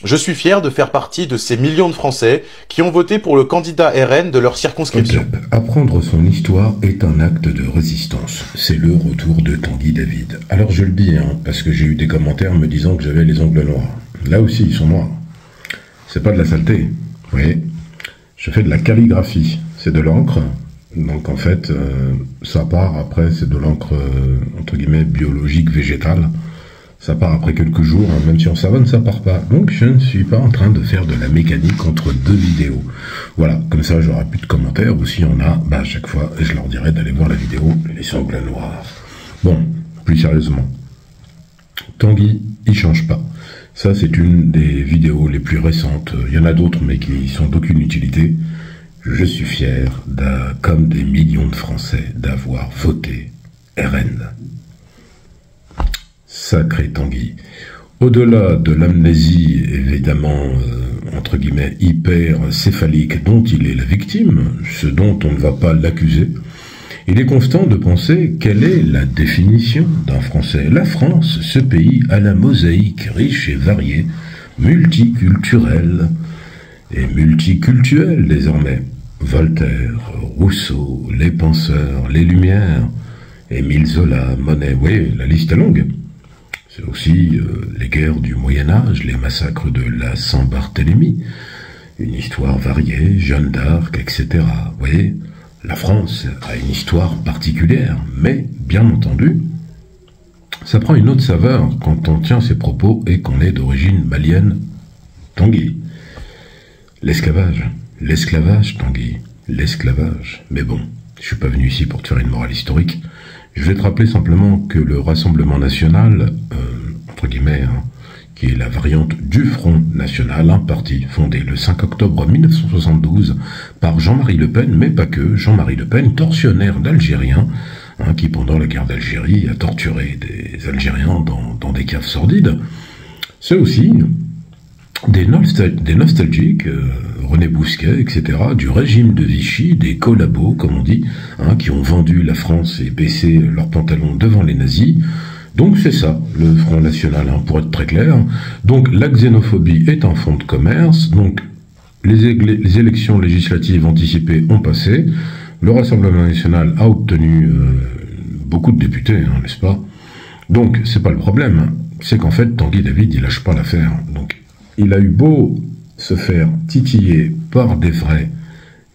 Je suis fier de faire partie de ces millions de Français qui ont voté pour le candidat RN de leur circonscription. Hop, apprendre son histoire est un acte de résistance. C'est le retour de Tanguy David. Alors je le dis, parce que j'ai eu des commentaires me disant que j'avais les ongles noirs. Là aussi, ils sont noirs. C'est pas de la saleté, vous voyez. Je fais de la calligraphie. C'est de l'encre. Donc en fait, ça part après, c'est de l'encre, entre guillemets, biologique, végétale. Ça part après quelques jours, même si en savane ça part pas. Donc je ne suis pas en train de faire de la mécanique entre deux vidéos. Voilà, comme ça j'aurai plus de commentaires, ou s'il y en a, à chaque fois je leur dirai d'aller voir la vidéo Les ongles noirs. Bon, plus sérieusement, Tanguy, il change pas. Ça c'est une des vidéos les plus récentes, il y en a d'autres mais qui sont d'aucune utilité. Je suis fier, comme des millions de Français, d'avoir voté RN. Sacré Tanguy. Au-delà de l'amnésie, évidemment, entre guillemets, hyper-céphalique dont il est la victime, ce dont on ne va pas l'accuser, il est constant de penser quelle est la définition d'un Français. La France, ce pays à la mosaïque riche et variée, multiculturelle et multicultuelle désormais. Voltaire, Rousseau, les penseurs, les Lumières, Émile Zola, Monet, oui, la liste est longue. C'est aussi les guerres du Moyen-Âge, les massacres de la Saint-Barthélemy, une histoire variée, Jeanne d'Arc, etc. Vous voyez, la France a une histoire particulière, mais, bien entendu, ça prend une autre saveur quand on tient ses propos et qu'on est d'origine malienne. Tanguy. L'esclavage, Tanguy. L'esclavage. Mais bon, je suis pas venu ici pour te faire une morale historique. Je vais te rappeler simplement que le Rassemblement National, entre guillemets, qui est la variante du Front National, un parti fondé le 5 octobre 1972 par Jean-Marie Le Pen, mais pas que, Jean-Marie Le Pen, tortionnaire d'Algériens, qui pendant la guerre d'Algérie a torturé des Algériens dans des caves sordides. C'est aussi des nostalgiques, René Bousquet, etc., du régime de Vichy, des collabos, comme on dit, qui ont vendu la France et baissé leurs pantalons devant les nazis. Donc c'est ça, le Front National, pour être très clair. Donc la xénophobie est un fonds de commerce, donc les élections législatives anticipées ont passé, le Rassemblement National a obtenu beaucoup de députés, n'est-ce pas? Donc c'est pas le problème, c'est qu'en fait Tanguy David, il lâche pas l'affaire. Donc il a eu beau se faire titiller par des vrais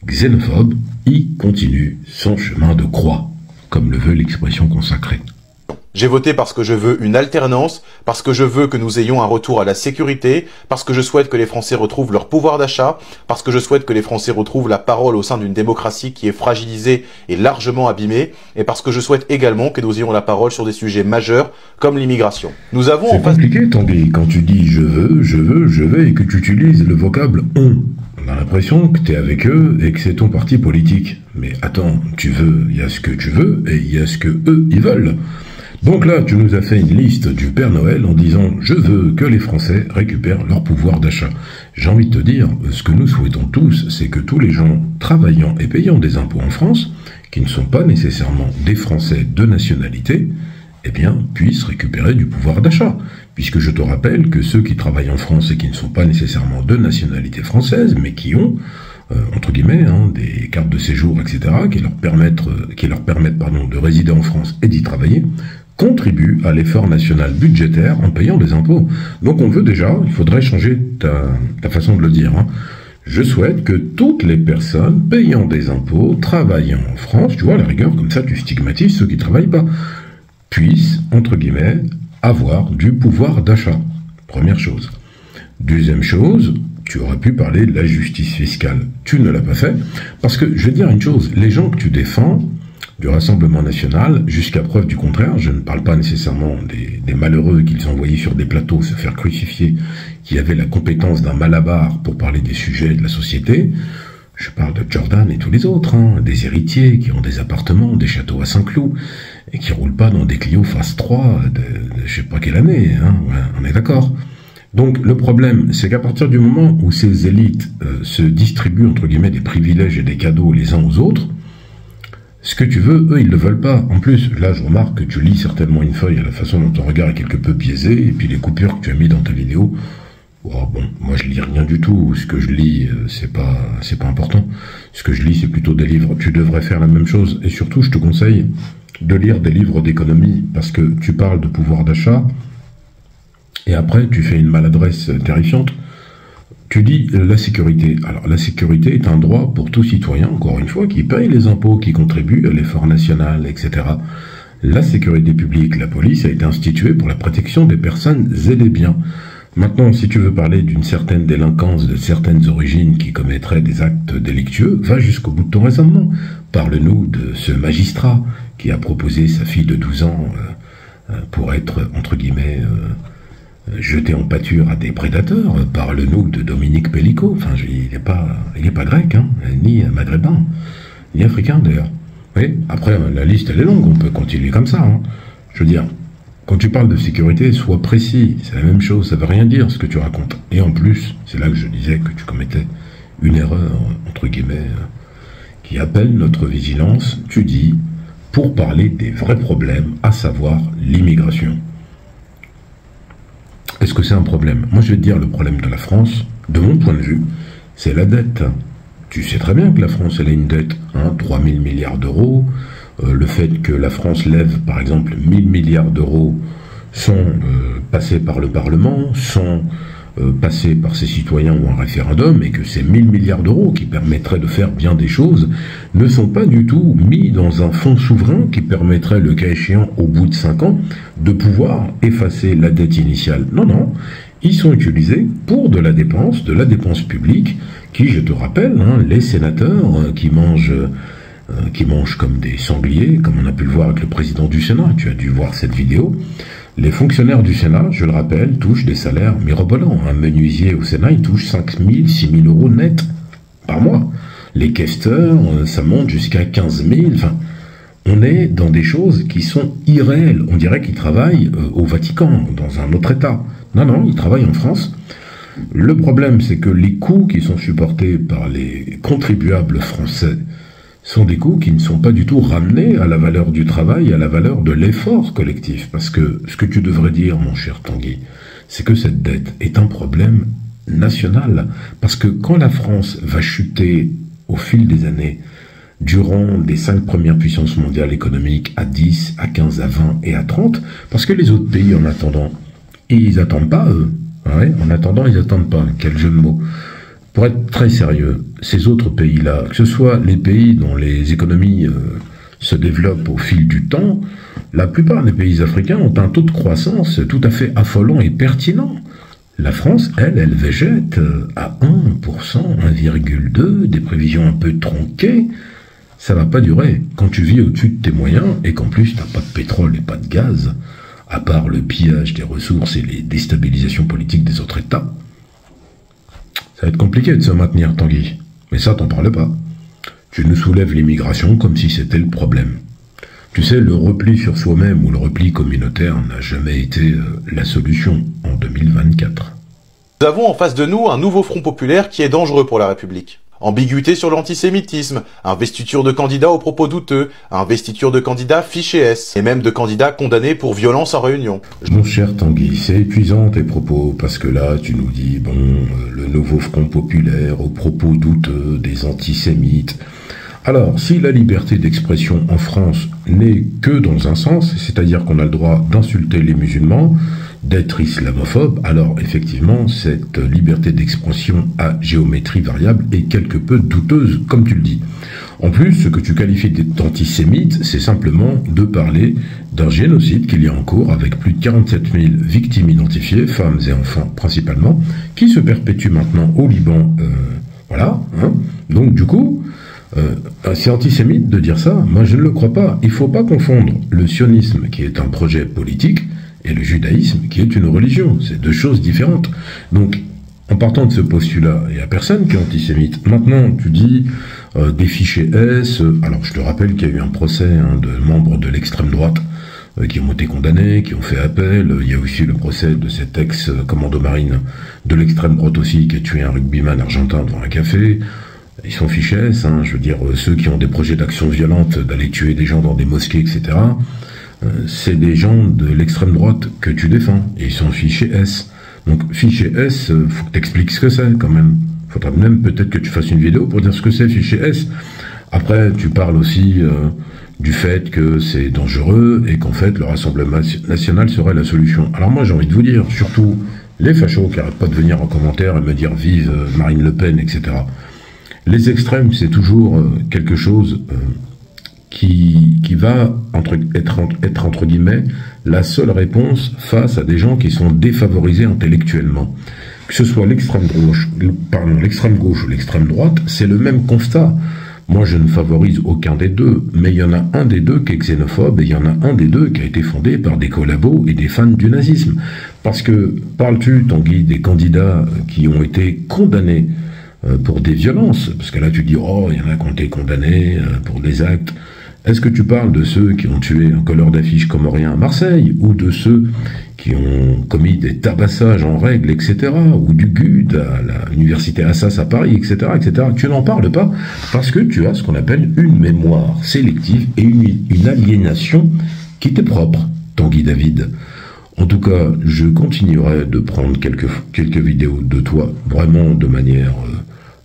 xénophobes, il continue son chemin de croix, comme le veut l'expression consacrée. J'ai voté parce que je veux une alternance, parce que je veux que nous ayons un retour à la sécurité, parce que je souhaite que les Français retrouvent leur pouvoir d'achat, parce que je souhaite que les Français retrouvent la parole au sein d'une démocratie qui est fragilisée et largement abîmée, et parce que je souhaite également que nous ayons la parole sur des sujets majeurs comme l'immigration. Nous avons C'est compliqué, Tanguy, quand tu dis je veux, et que tu utilises le vocable on. On a l'impression que tu es avec eux et que c'est ton parti politique. Mais attends, tu veux, il y a ce que tu veux et il y a ce que eux, ils veulent. Donc là, tu nous as fait une liste du Père Noël en disant « Je veux que les Français récupèrent leur pouvoir d'achat ». J'ai envie de te dire, ce que nous souhaitons tous, c'est que tous les gens travaillant et payant des impôts en France, qui ne sont pas nécessairement des Français de nationalité, eh bien, puissent récupérer du pouvoir d'achat. Puisque je te rappelle que ceux qui travaillent en France et qui ne sont pas nécessairement de nationalité française, mais qui ont, entre guillemets, des cartes de séjour, etc., qui leur permettent de résider en France et d'y travailler, contribue à l'effort national budgétaire en payant des impôts. Donc on veut déjà, il faudrait changer ta façon de le dire. Je souhaite que toutes les personnes payant des impôts, travaillant en France, tu vois, à la rigueur, comme ça tu stigmatises ceux qui ne travaillent pas, puissent, entre guillemets, avoir du pouvoir d'achat. Première chose. Deuxième chose, tu aurais pu parler de la justice fiscale. Tu ne l'as pas fait, parce que, je vais te dire une chose, les gens que tu défends, du Rassemblement National, jusqu'à preuve du contraire, je ne parle pas nécessairement des malheureux qu'ils envoyaient sur des plateaux se faire crucifier, qui avaient la compétence d'un malabar pour parler des sujets de la société. Je parle de Jordan et tous les autres, des héritiers qui ont des appartements, des châteaux à Saint-Cloud, et qui roulent pas dans des Clio Phase 3 de je sais pas quelle année, ouais, on est d'accord. Donc le problème, c'est qu'à partir du moment où ces élites se distribuent, entre guillemets, des privilèges et des cadeaux les uns aux autres, ce que tu veux, eux, ils ne le veulent pas. En plus, là, je remarque que tu lis certainement une feuille à la façon dont ton regard est quelque peu biaisé, et puis les coupures que tu as mis dans ta vidéo, Oh, bon, moi je lis rien du tout. Ce que je lis, c'est pas important. Ce que je lis, c'est plutôt des livres. Tu devrais faire la même chose. Et surtout, je te conseille de lire des livres d'économie, parce que tu parles de pouvoir d'achat, et après tu fais une maladresse terrifiante. Tu dis la sécurité. Alors la sécurité est un droit pour tout citoyen, encore une fois, qui paye les impôts, qui contribue à l'effort national, etc. La sécurité publique, la police, a été instituée pour la protection des personnes et des biens. Maintenant, si tu veux parler d'une certaine délinquance, de certaines origines qui commettraient des actes délictueux, va jusqu'au bout de ton raisonnement. Parle-nous de ce magistrat qui a proposé sa fille de 12 ans pour être, entre guillemets, jeté en pâture à des prédateurs. Parle-nous de Dominique Pellico. Enfin, il n'est pas grec, hein, ni maghrébin, ni africain d'ailleurs. Oui, après, la liste, elle est longue, on peut continuer comme ça. Hein. Je veux dire, quand tu parles de sécurité, sois précis, c'est la même chose, ça veut rien dire ce que tu racontes. Et en plus, c'est là que je disais que tu commettais une erreur, entre guillemets, qui appelle notre vigilance. Tu dis, pour parler des vrais problèmes, à savoir l'immigration. Est-ce que c'est un problème? Moi, je vais te dire, le problème de la France, de mon point de vue, c'est la dette. Tu sais très bien que la France, elle a une dette, hein, 3 000 milliards d'euros. Le fait que la France lève, par exemple, 1 000 milliards d'euros sans passer par le Parlement, sans passer par ses citoyens ou un référendum, et que ces 1 000 milliards d'euros qui permettraient de faire bien des choses ne sont pas du tout mis dans un fonds souverain qui permettrait, le cas échéant, au bout de 5 ans, de pouvoir effacer la dette initiale. Non, non, ils sont utilisés pour de la dépense publique, qui, je te rappelle, hein, les sénateurs qui mangent comme des sangliers, comme on a pu le voir avec le président du Sénat, tu as dû voir cette vidéo. Les fonctionnaires du Sénat, je le rappelle, touchent des salaires mirobolants. Un menuisier au Sénat, il touche 5 000, 6 000 euros net par mois. Les questeurs, ça monte jusqu'à 15 000. Enfin, on est dans des choses qui sont irréelles. On dirait qu'ils travaillent au Vatican, dans un autre État. Non, non, ils travaillent en France. Le problème, c'est que les coûts qui sont supportés par les contribuables français sont des coûts qui ne sont pas du tout ramenés à la valeur du travail, à la valeur de l'effort collectif. Parce que ce que tu devrais dire, mon cher Tanguy, c'est que cette dette est un problème national. Parce que quand la France va chuter au fil des années, durant les 5 premières puissances mondiales économiques, à 10, à 15, à 20 et à 30, parce que les autres pays, en attendant, ils n'attendent pas, eux. Ouais, en attendant, ils n'attendent pas. Quel jeu de mots. Pour être très sérieux, ces autres pays-là, que ce soit les pays dont les économies se développent au fil du temps, la plupart des pays africains ont un taux de croissance tout à fait affolant et pertinent. La France, elle végète à 1%, 1,2%, des prévisions un peu tronquées. Ça va pas durer. Quand tu vis au-dessus de tes moyens et qu'en plus t'as pas de pétrole et pas de gaz, à part le pillage des ressources et les déstabilisations politiques des autres États, ça va être compliqué de se maintenir, Tanguy. Mais ça, t'en parles pas. Tu nous soulèves l'immigration comme si c'était le problème. Tu sais, le repli sur soi-même ou le repli communautaire n'a jamais été la solution en 2024. Nous avons en face de nous un nouveau front populaire qui est dangereux pour la République. Ambiguïté sur l'antisémitisme, investiture de candidats aux propos douteux, investiture de candidats fichés S, et même de candidats condamnés pour violence en réunion. Mon cher Tanguy, c'est épuisant tes propos, parce que là, tu nous dis, bon, le nouveau front populaire aux propos douteux des antisémites. Alors, si la liberté d'expression en France n'est que dans un sens, c'est-à-dire qu'on a le droit d'insulter les musulmans, d'être islamophobe, alors effectivement, cette liberté d'expression à géométrie variable est quelque peu douteuse, comme tu le dis. En plus, ce que tu qualifies d'antisémite, c'est simplement de parler d'un génocide qu'il y a en cours avec plus de 47 000 victimes identifiées, femmes et enfants principalement, qui se perpétue maintenant au Liban. Voilà, hein. Donc du coup, c'est antisémite de dire ça. Moi, je ne le crois pas. Il ne faut pas confondre le sionisme, qui est un projet politique, et le judaïsme, qui est une religion. C'est deux choses différentes. Donc, en partant de ce postulat, il n'y a personne qui est antisémite. Maintenant, tu dis des fichiers S. Alors, je te rappelle qu'il y a eu un procès de membres de l'extrême droite qui ont été condamnés, qui ont fait appel. Il y a aussi le procès de cet ex-commando marine de l'extrême droite aussi, qui a tué un rugbyman argentin devant un café. Ils sont fichés S, hein, je veux dire, ceux qui ont des projets d'action violente, d'aller tuer des gens dans des mosquées, etc., c'est des gens de l'extrême droite que tu défends, et ils sont fichés S. Donc fichier S, faut que tu expliques ce que c'est quand même. Faudra même peut-être que tu fasses une vidéo pour dire ce que c'est fichier S. Après, tu parles aussi du fait que c'est dangereux et qu'en fait le Rassemblement national serait la solution. Alors moi j'ai envie de vous dire, surtout les fachos qui n'arrêtent pas de venir en commentaire et me dire vive Marine Le Pen, etc. Les extrêmes, c'est toujours quelque chose qui va être entre guillemets la seule réponse face à des gens qui sont défavorisés intellectuellement. Que ce soit l'extrême gauche ou l'extrême droite, c'est le même constat. Moi, je ne favorise aucun des deux, mais il y en a un des deux qui est xénophobe et il y en a un des deux qui a été fondé par des collabos et des fans du nazisme. Parce que, parles-tu, Tanguy, des candidats qui ont été condamnés pour des violences? Parce que là, tu dis, oh, il y en a qui ont été condamnés pour des actes. Est-ce que tu parles de ceux qui ont tué un colleur d'affiches comorien à Marseille, ou de ceux qui ont commis des tabassages en règle, etc., ou du GUD à l'université Assas à Paris, etc., etc. Tu n'en parles pas parce que tu as ce qu'on appelle une mémoire sélective et une aliénation qui t'est propre, Tanguy David. En tout cas, je continuerai de prendre quelques vidéos de toi, vraiment de manière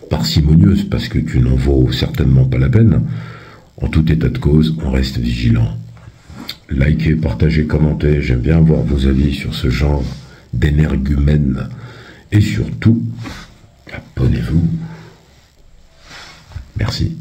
parcimonieuse, parce que tu n'en vaux certainement pas la peine. En tout état de cause, on reste vigilant. Likez, partagez, commentez. J'aime bien avoir vos avis sur ce genre d'énergumène. Et surtout, abonnez-vous. Merci.